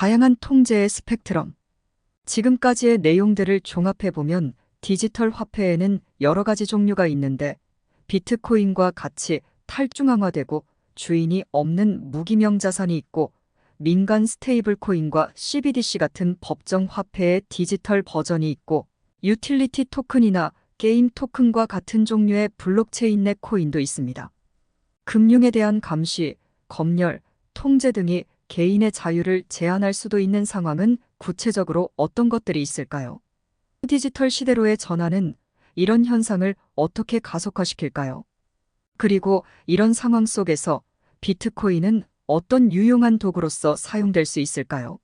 다양한 통제의 스펙트럼. 지금까지의 내용들을 종합해보면 디지털 화폐에는 여러 가지 종류가 있는데 비트코인과 같이 탈중앙화되고 주인이 없는 무기명 자산이 있고 민간 스테이블 코인과 CBDC 같은 법정 화폐의 디지털 버전이 있고 유틸리티 토큰이나 게임 토큰과 같은 종류의 블록체인 내 코인도 있습니다. 금융에 대한 감시, 검열, 통제 등이 개인의 자유를 제한할 수도 있는 상황은 구체적으로 어떤 것들이 있을까요? 디지털 시대로의 전환은 이런 현상을 어떻게 가속화시킬까요? 그리고 이런 상황 속에서 비트코인은 어떤 유용한 도구로서 사용될 수 있을까요?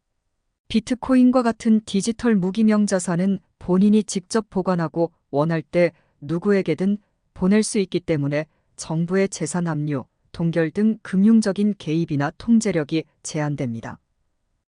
비트코인과 같은 디지털 무기명 자산은 본인이 직접 보관하고 원할 때 누구에게든 보낼 수 있기 때문에 정부의 재산 압류, 동결 등 금융적인 개입이나 통제력이 제한됩니다.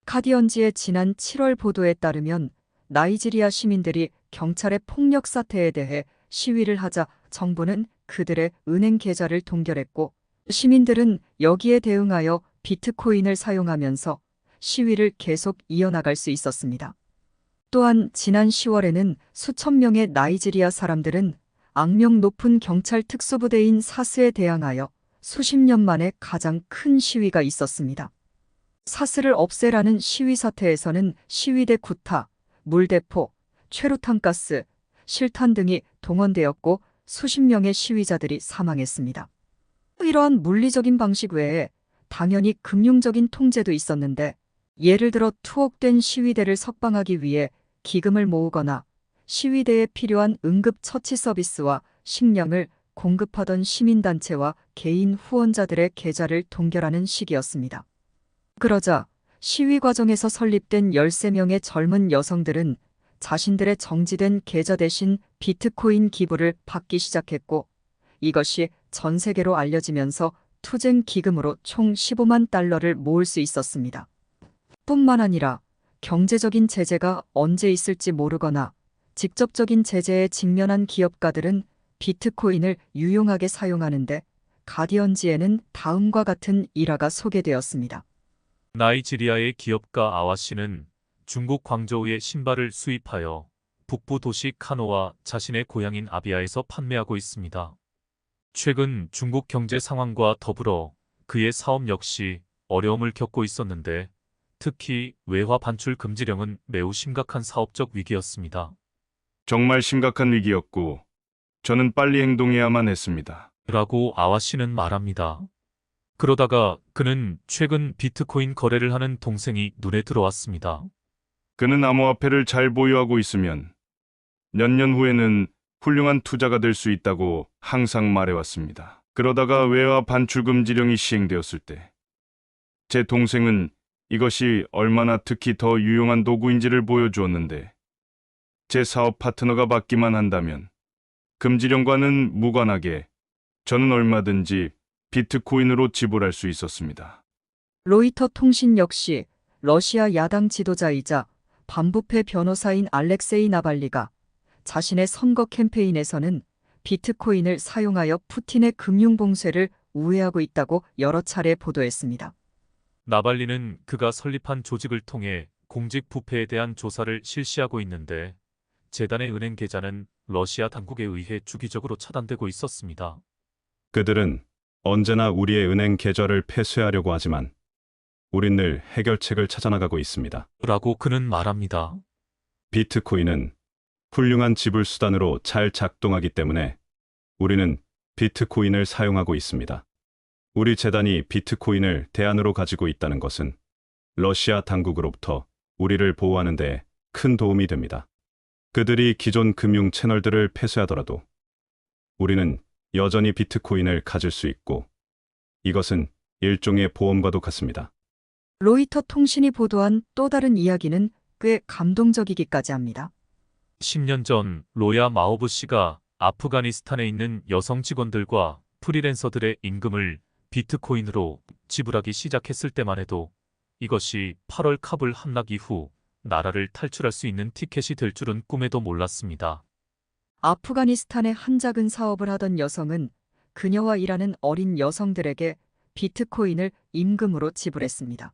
가디언지의 지난 7월 보도에 따르면 나이지리아 시민들이 경찰의 폭력 사태에 대해 시위를 하자 정부는 그들의 은행 계좌를 동결했고 시민들은 여기에 대응하여 비트코인을 사용하면서 시위를 계속 이어나갈 수 있었습니다. 또한 지난 10월에는 수천 명의 나이지리아 사람들은 악명 높은 경찰 특수부대인 사스에 대항하여 수십 년 만에 가장 큰 시위가 있었습니다. 사스를 없애라는 시위 사태에서는 시위대 구타, 물대포, 최루탄가스, 실탄 등이 동원되었고 수십 명의 시위자들이 사망했습니다. 이러한 물리적인 방식 외에 당연히 금융적인 통제도 있었는데 예를 들어 투옥된 시위대를 석방하기 위해 기금을 모으거나 시위대에 필요한 응급처치 서비스와 식량을 공급하던 시민단체와 개인 후원자들의 계좌를 동결하는 시기였습니다. 그러자 시위 과정에서 설립된 13명의 젊은 여성들은 자신들의 정지된 계좌 대신 비트코인 기부를 받기 시작했고 이것이 전 세계로 알려지면서 투쟁 기금으로 총 15만 달러를 모을 수 있었습니다. 뿐만 아니라 경제적인 제재가 언제 있을지 모르거나 직접적인 제재에 직면한 기업가들은 비트코인을 유용하게 사용하는데 가디언지에는 다음과 같은 일화가 소개되었습니다. 나이지리아의 기업가 아와씨는 중국 광저우의 신발을 수입하여 북부 도시 카노와 자신의 고향인 아비아에서 판매하고 있습니다. 최근 중국 경제 상황과 더불어 그의 사업 역시 어려움을 겪고 있었는데 특히 외화 반출 금지령은 매우 심각한 사업적 위기였습니다. 정말 심각한 위기였고 저는 빨리 행동해야만 했습니다. 라고 아와씨는 말합니다. 그러다가 그는 최근 비트코인 거래를 하는 동생이 눈에 들어왔습니다. 그는 암호화폐를 잘 보유하고 있으면 몇 년 후에는 훌륭한 투자가 될 수 있다고 항상 말해왔습니다. 그러다가 외화 반출 금지령이 시행되었을 때 제 동생은 이것이 얼마나 특히 더 유용한 도구인지를 보여주었는데 제 사업 파트너가 받기만 한다면 금지령과는 무관하게 저는 얼마든지 비트코인으로 지불할 수 있었습니다. 로이터 통신 역시 러시아 야당 지도자이자 반부패 변호사인 알렉세이 나발리가 자신의 선거 캠페인에서는 비트코인을 사용하여 푸틴의 금융 봉쇄를 우회하고 있다고 여러 차례 보도했습니다. 나발리는 그가 설립한 조직을 통해 공직 부패에 대한 조사를 실시하고 있는데 재단의 은행 계좌는 러시아 당국에 의해 주기적으로 차단되고 있었습니다. 그들은 언제나 우리의 은행 계좌를 폐쇄하려고 하지만 우린 늘 해결책을 찾아나가고 있습니다. 라고 그는 말합니다. 비트코인은 훌륭한 지불 수단으로 잘 작동하기 때문에 우리는 비트코인을 사용하고 있습니다. 우리 재단이 비트코인을 대안으로 가지고 있다는 것은 러시아 당국으로부터 우리를 보호하는 데 큰 도움이 됩니다. 그들이 기존 금융 채널들을 폐쇄하더라도 우리는 여전히 비트코인을 가질 수 있고 이것은 일종의 보험과도 같습니다. 로이터 통신이 보도한 또 다른 이야기는 꽤 감동적이기까지 합니다. 10년 전 로야 마오브 씨가 아프가니스탄에 있는 여성 직원들과 프리랜서들의 임금을 비트코인으로 지불하기 시작했을 때만 해도 이것이 8월 카불 함락 이후 나라를 탈출할 수 있는 티켓이 될 줄은 꿈에도 몰랐습니다. 아프가니스탄의 한 작은 사업을 하던 여성은 그녀와 일하는 어린 여성들에게 비트코인을 임금으로 지불했습니다.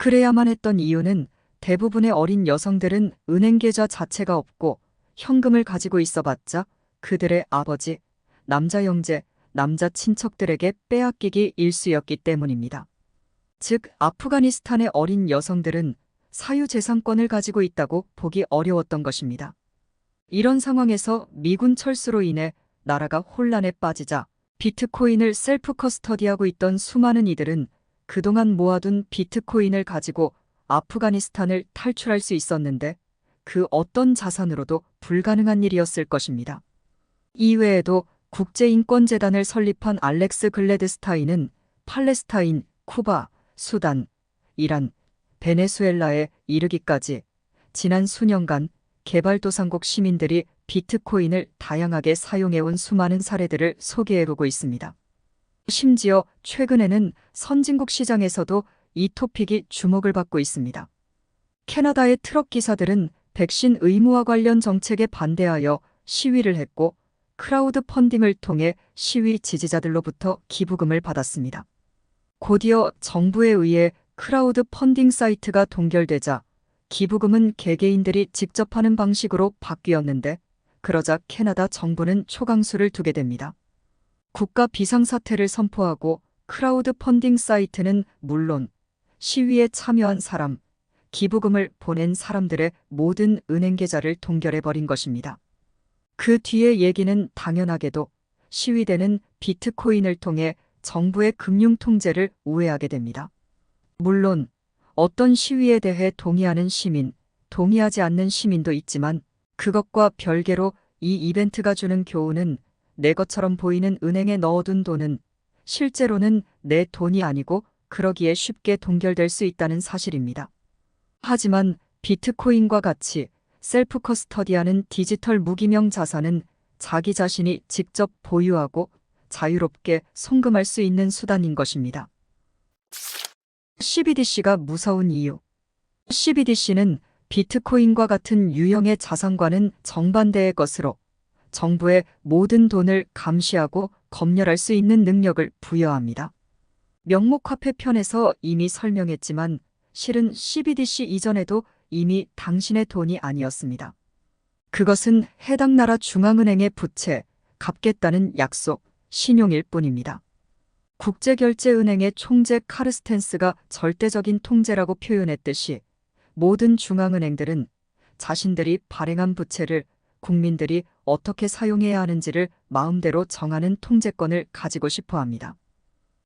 그래야만 했던 이유는 대부분의 어린 여성들은 은행 계좌 자체가 없고 현금을 가지고 있어봤자 그들의 아버지, 남자 형제, 남자 친척들에게 빼앗기기 일쑤였기 때문입니다. 즉, 아프가니스탄의 어린 여성들은 사유재산권을 가지고 있다고 보기 어려웠던 것입니다. 이런 상황에서 미군 철수로 인해 나라가 혼란에 빠지자 비트코인을 셀프 커스터디하고 있던 수많은 이들은 그동안 모아둔 비트코인을 가지고 아프가니스탄을 탈출할 수 있었는데 그 어떤 자산으로도 불가능한 일이었을 것입니다. 이외에도 국제인권재단을 설립한 알렉스 글래드스타인은 팔레스타인, 쿠바, 수단, 이란, 베네수엘라에 이르기까지 지난 수년간 개발도상국 시민들이 비트코인을 다양하게 사용해온 수많은 사례들을 소개해보고 있습니다. 심지어 최근에는 선진국 시장에서도 이 토픽이 주목을 받고 있습니다. 캐나다의 트럭 기사들은 백신 의무화 관련 정책에 반대하여 시위를 했고 크라우드 펀딩을 통해 시위 지지자들로부터 기부금을 받았습니다. 곧이어 정부에 의해 크라우드 펀딩 사이트가 동결되자 기부금은 개개인들이 직접 하는 방식으로 바뀌었는데 그러자 캐나다 정부는 초강수를 두게 됩니다. 국가 비상사태를 선포하고 크라우드 펀딩 사이트는 물론 시위에 참여한 사람, 기부금을 보낸 사람들의 모든 은행 계좌를 동결해버린 것입니다. 그 뒤의 얘기는 당연하게도 시위대는 비트코인을 통해 정부의 금융 통제를 우회하게 됩니다. 물론 어떤 시위에 대해 동의하는 시민, 동의하지 않는 시민도 있지만 그것과 별개로 이 이벤트가 주는 교훈은 내 것처럼 보이는 은행에 넣어둔 돈은 실제로는 내 돈이 아니고 그러기에 쉽게 동결될 수 있다는 사실입니다. 하지만 비트코인과 같이 셀프 커스터디하는 디지털 무기명 자산은 자기 자신이 직접 보유하고 자유롭게 송금할 수 있는 수단인 것입니다. CBDC가 무서운 이유. CBDC는 비트코인과 같은 유형의 자산과는 정반대의 것으로 정부의 모든 돈을 감시하고 검열할 수 있는 능력을 부여합니다. 명목화폐 편에서 이미 설명했지만 실은 CBDC 이전에도 이미 당신의 돈이 아니었습니다. 그것은 해당 나라 중앙은행의 부채, 갚겠다는 약속, 신용일 뿐입니다. 국제결제은행의 총재 카르스텐스가 절대적인 통제라고 표현했듯이 모든 중앙은행들은 자신들이 발행한 부채를 국민들이 어떻게 사용해야 하는지를 마음대로 정하는 통제권을 가지고 싶어 합니다.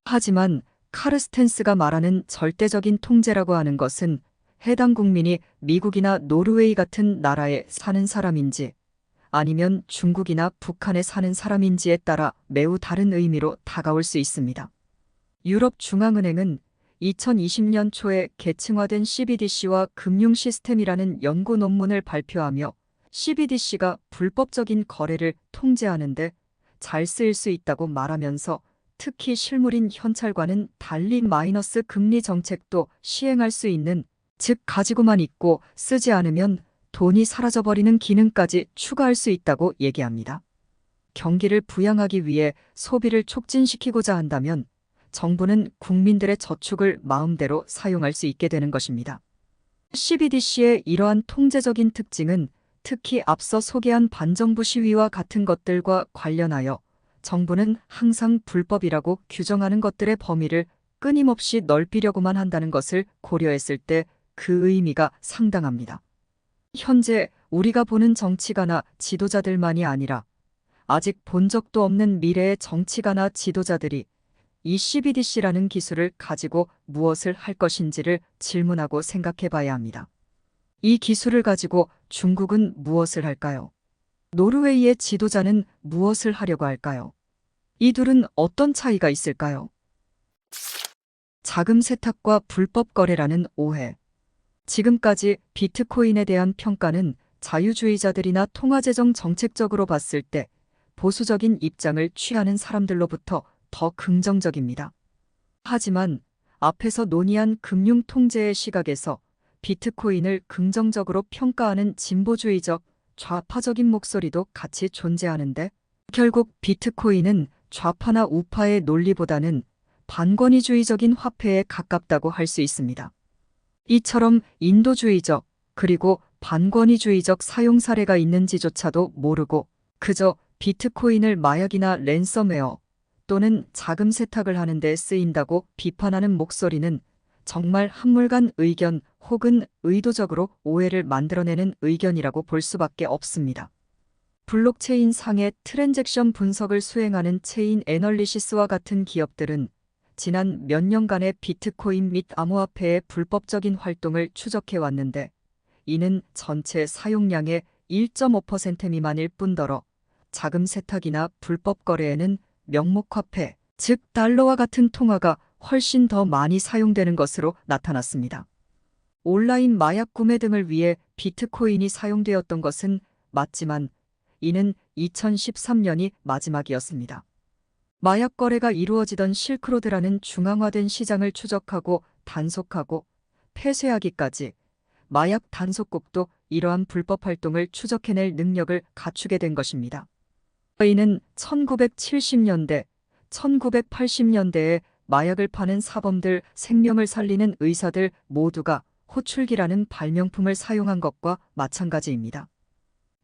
하지만 카르스텐스가 말하는 절대적인 통제라고 하는 것은 해당 국민이 미국이나 노르웨이 같은 나라에 사는 사람인지 아니면 중국이나 북한에 사는 사람인지에 따라 매우 다른 의미로 다가올 수 있습니다. 유럽 중앙은행은 2020년 초에 계층화된 CBDC와 금융 시스템이라는 연구 논문을 발표하며 CBDC가 불법적인 거래를 통제하는데 잘 쓰일 수 있다고 말하면서 특히 실물인 현찰과는 달리 마이너스 금리 정책도 시행할 수 있는, 즉 가지고만 있고 쓰지 않으면 돈이 사라져버리는 기능까지 추가할 수 있다고 얘기합니다. 경기를 부양하기 위해 소비를 촉진시키고자 한다면 정부는 국민들의 저축을 마음대로 사용할 수 있게 되는 것입니다. CBDC의 이러한 통제적인 특징은 특히 앞서 소개한 반정부 시위와 같은 것들과 관련하여 정부는 항상 불법이라고 규정하는 것들의 범위를 끊임없이 넓히려고만 한다는 것을 고려했을 때 그 의미가 상당합니다. 현재 우리가 보는 정치가나 지도자들만이 아니라 아직 본 적도 없는 미래의 정치가나 지도자들이 이 CBDC라는 기술을 가지고 무엇을 할 것인지를 질문하고 생각해 봐야 합니다. 이 기술을 가지고 중국은 무엇을 할까요? 노르웨이의 지도자는 무엇을 하려고 할까요? 이 둘은 어떤 차이가 있을까요? 자금 세탁과 불법 거래라는 오해. 지금까지 비트코인에 대한 평가는 자유주의자들이나 통화재정 정책적으로 봤을 때 보수적인 입장을 취하는 사람들로부터 더 긍정적입니다. 하지만 앞에서 논의한 금융 통제의 시각에서 비트코인을 긍정적으로 평가하는 진보주의적, 좌파적인 목소리도 같이 존재하는데 결국 비트코인은 좌파나 우파의 논리보다는 반권위주의적인 화폐에 가깝다고 할 수 있습니다. 이처럼 인도주의적 그리고 반권위주의적 사용 사례가 있는지조차도 모르고 그저 비트코인을 마약이나 랜섬웨어 또는 자금 세탁을 하는 데 쓰인다고 비판하는 목소리는 정말 한물간 의견 혹은 의도적으로 오해를 만들어내는 의견이라고 볼 수밖에 없습니다. 블록체인 상의 트랜잭션 분석을 수행하는 체인 애널리시스와 같은 기업들은 지난 몇 년간의 비트코인 및 암호화폐의 불법적인 활동을 추적해 왔는데 이는 전체 사용량의 1.5% 미만일 뿐더러 자금 세탁이나 불법 거래에는 명목화폐, 즉 달러와 같은 통화가 훨씬 더 많이 사용되는 것으로 나타났습니다. 온라인 마약 구매 등을 위해 비트코인이 사용되었던 것은 맞지만 이는 2013년이 마지막이었습니다. 마약 거래가 이루어지던 실크로드라는 중앙화된 시장을 추적하고 단속하고 폐쇄하기까지 마약 단속국도 이러한 불법 활동을 추적해낼 능력을 갖추게 된 것입니다. 이는 1970년대, 1980년대에 마약을 파는 사범들, 생명을 살리는 의사들 모두가 호출기라는 발명품을 사용한 것과 마찬가지입니다.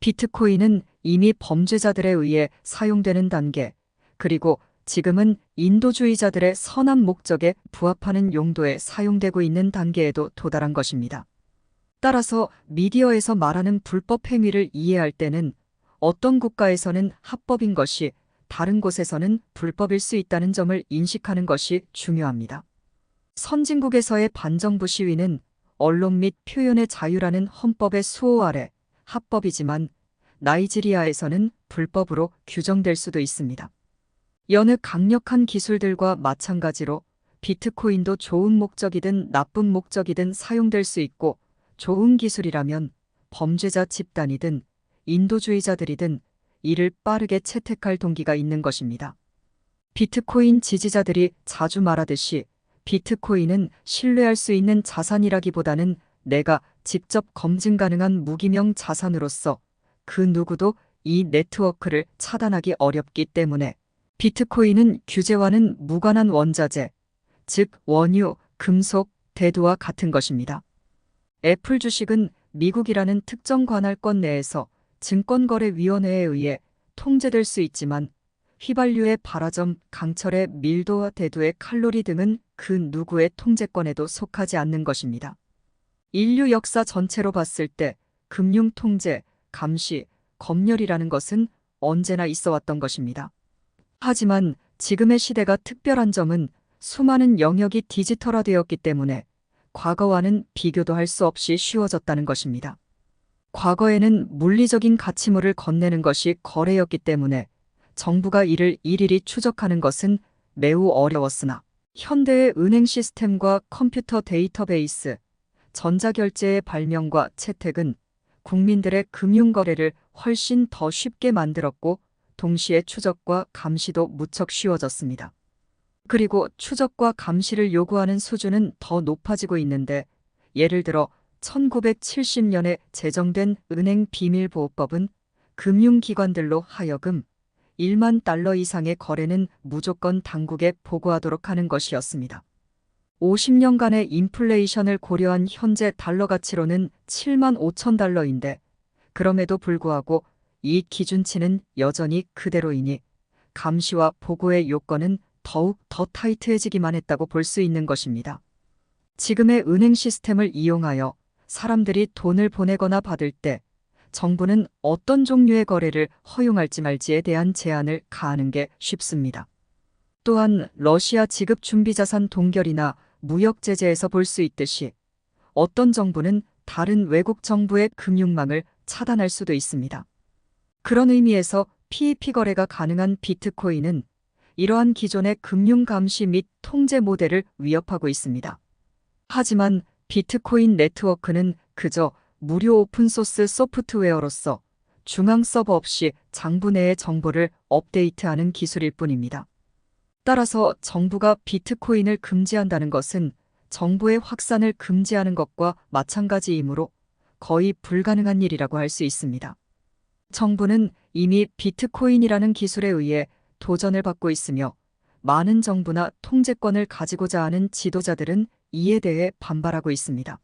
비트코인은 이미 범죄자들에 의해 사용되는 단계, 그리고 지금은 인도주의자들의 선한 목적에 부합하는 용도에 사용되고 있는 단계에도 도달한 것입니다. 따라서 미디어에서 말하는 불법 행위를 이해할 때는 어떤 국가에서는 합법인 것이 다른 곳에서는 불법일 수 있다는 점을 인식하는 것이 중요합니다. 선진국에서의 반정부 시위는 언론 및 표현의 자유라는 헌법의 수호 아래 합법이지만 나이지리아에서는 불법으로 규정될 수도 있습니다. 여느 강력한 기술들과 마찬가지로 비트코인도 좋은 목적이든 나쁜 목적이든 사용될 수 있고 좋은 기술이라면 범죄자 집단이든 인도주의자들이든 이를 빠르게 채택할 동기가 있는 것입니다. 비트코인 지지자들이 자주 말하듯이 비트코인은 신뢰할 수 있는 자산이라기보다는 내가 직접 검증 가능한 무기명 자산으로서 그 누구도 이 네트워크를 차단하기 어렵기 때문에 비트코인은 규제와는 무관한 원자재, 즉 원유, 금속, 대두와 같은 것입니다. 애플 주식은 미국이라는 특정 관할권 내에서 증권거래위원회에 의해 통제될 수 있지만 휘발유의 발화점, 강철의 밀도와 대두의 칼로리 등은 그 누구의 통제권에도 속하지 않는 것입니다. 인류 역사 전체로 봤을 때 금융 통제, 감시, 검열이라는 것은 언제나 있어 왔던 것입니다. 하지만 지금의 시대가 특별한 점은 수많은 영역이 디지털화되었기 때문에 과거와는 비교도 할 수 없이 쉬워졌다는 것입니다. 과거에는 물리적인 가치물을 건네는 것이 거래였기 때문에 정부가 이를 일일이 추적하는 것은 매우 어려웠으나 현대의 은행 시스템과 컴퓨터 데이터베이스, 전자결제의 발명과 채택은 국민들의 금융거래를 훨씬 더 쉽게 만들었고 동시에 추적과 감시도 무척 쉬워졌습니다. 그리고 추적과 감시를 요구하는 수준은 더 높아지고 있는데 예를 들어 1970년에 제정된 은행 비밀보호법은 금융기관들로 하여금 1만 달러 이상의 거래는 무조건 당국에 보고하도록 하는 것이었습니다. 50년간의 인플레이션을 고려한 현재 달러 가치로는 7만 5천 달러인데 그럼에도 불구하고 이 기준치는 여전히 그대로이니 감시와 보고의 요건은 더욱 더 타이트해지기만 했다고 볼 수 있는 것입니다. 지금의 은행 시스템을 이용하여 사람들이 돈을 보내거나 받을 때 정부는 어떤 종류의 거래를 허용할지 말지에 대한 제한을 가하는 게 쉽습니다. 또한 러시아 지급 준비자산 동결이나 무역 제재에서 볼 수 있듯이 어떤 정부는 다른 외국 정부의 금융망을 차단할 수도 있습니다. 그런 의미에서 PEP 거래가 가능한 비트코인은 이러한 기존의 금융 감시 및 통제 모델을 위협하고 있습니다. 하지만 비트코인 네트워크는 그저 무료 오픈소스 소프트웨어로서 중앙 서버 없이 장부 내의 정보를 업데이트하는 기술일 뿐입니다. 따라서 정부가 비트코인을 금지한다는 것은 정보의 확산을 금지하는 것과 마찬가지이므로 거의 불가능한 일이라고 할 수 있습니다. 정부는 이미 비트코인이라는 기술에 의해 도전을 받고 있으며 많은 정부나 통제권을 가지고자 하는 지도자들은 이에 대해 반발하고 있습니다.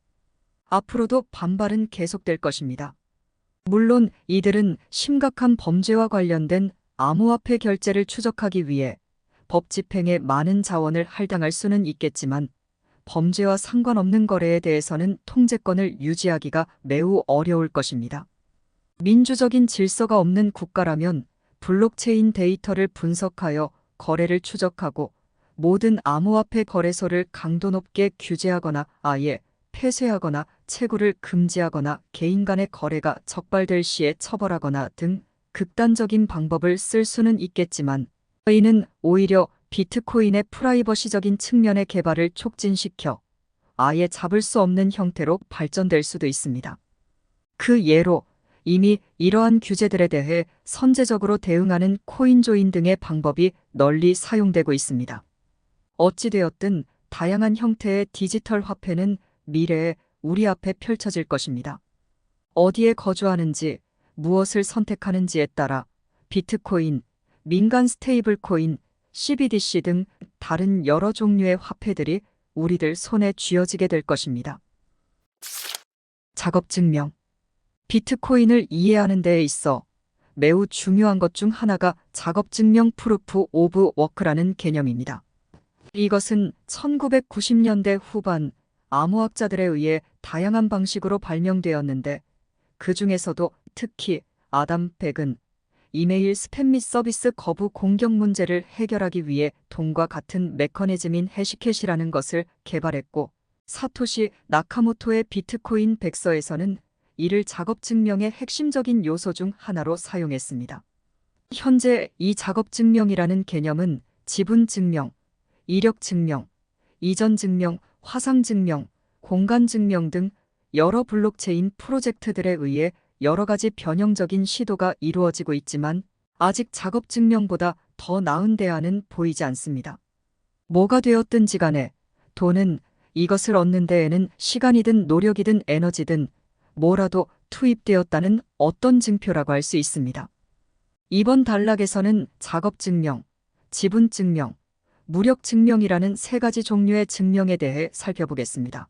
앞으로도 반발은 계속될 것입니다. 물론 이들은 심각한 범죄와 관련된 암호화폐 결제를 추적하기 위해 법 집행에 많은 자원을 할당할 수는 있겠지만 범죄와 상관없는 거래에 대해서는 통제권을 유지하기가 매우 어려울 것입니다. 민주적인 질서가 없는 국가라면 블록체인 데이터를 분석하여 거래를 추적하고 모든 암호화폐 거래소를 강도 높게 규제하거나 아예 폐쇄하거나 채굴을 금지하거나 개인 간의 거래가 적발될 시에 처벌하거나 등 극단적인 방법을 쓸 수는 있겠지만 이는 오히려 비트코인의 프라이버시적인 측면의 개발을 촉진시켜 아예 잡을 수 없는 형태로 발전될 수도 있습니다. 그 예로 이미 이러한 규제들에 대해 선제적으로 대응하는 코인조인 등의 방법이 널리 사용되고 있습니다. 어찌되었든 다양한 형태의 디지털 화폐는 미래에 우리 앞에 펼쳐질 것입니다. 어디에 거주하는지, 무엇을 선택하는지에 따라 비트코인, 민간 스테이블 코인, CBDC 등 다른 여러 종류의 화폐들이 우리들 손에 쥐어지게 될 것입니다. 작업 증명. 비트코인을 이해하는 데에 있어 매우 중요한 것 중 하나가 작업 증명 프루프 오브 워크라는 개념입니다. 이것은 1990년대 후반 암호학자들에 의해 다양한 방식으로 발명되었는데 그 중에서도 특히 아담 백은 이메일 스팸 및 서비스 거부 공격 문제를 해결하기 위해 돈과 같은 메커니즘인 해시캣이라는 것을 개발했고 사토시 나카모토의 비트코인 백서에서는 이를 작업 증명의 핵심적인 요소 중 하나로 사용했습니다. 현재 이 작업 증명이라는 개념은 지분 증명, 이력 증명, 이전 증명, 화상 증명, 공간 증명 등 여러 블록체인 프로젝트들에 의해 여러 가지 변형적인 시도가 이루어지고 있지만 아직 작업 증명보다 더 나은 대안은 보이지 않습니다. 뭐가 되었든지 간에 돈은 이것을 얻는 데에는 시간이든 노력이든 에너지든 뭐라도 투입되었다는 어떤 증표라고 할 수 있습니다. 이번 단락에서는 작업 증명, 지분 증명, 무력 증명이라는 세 가지 종류의 증명에 대해 살펴보겠습니다.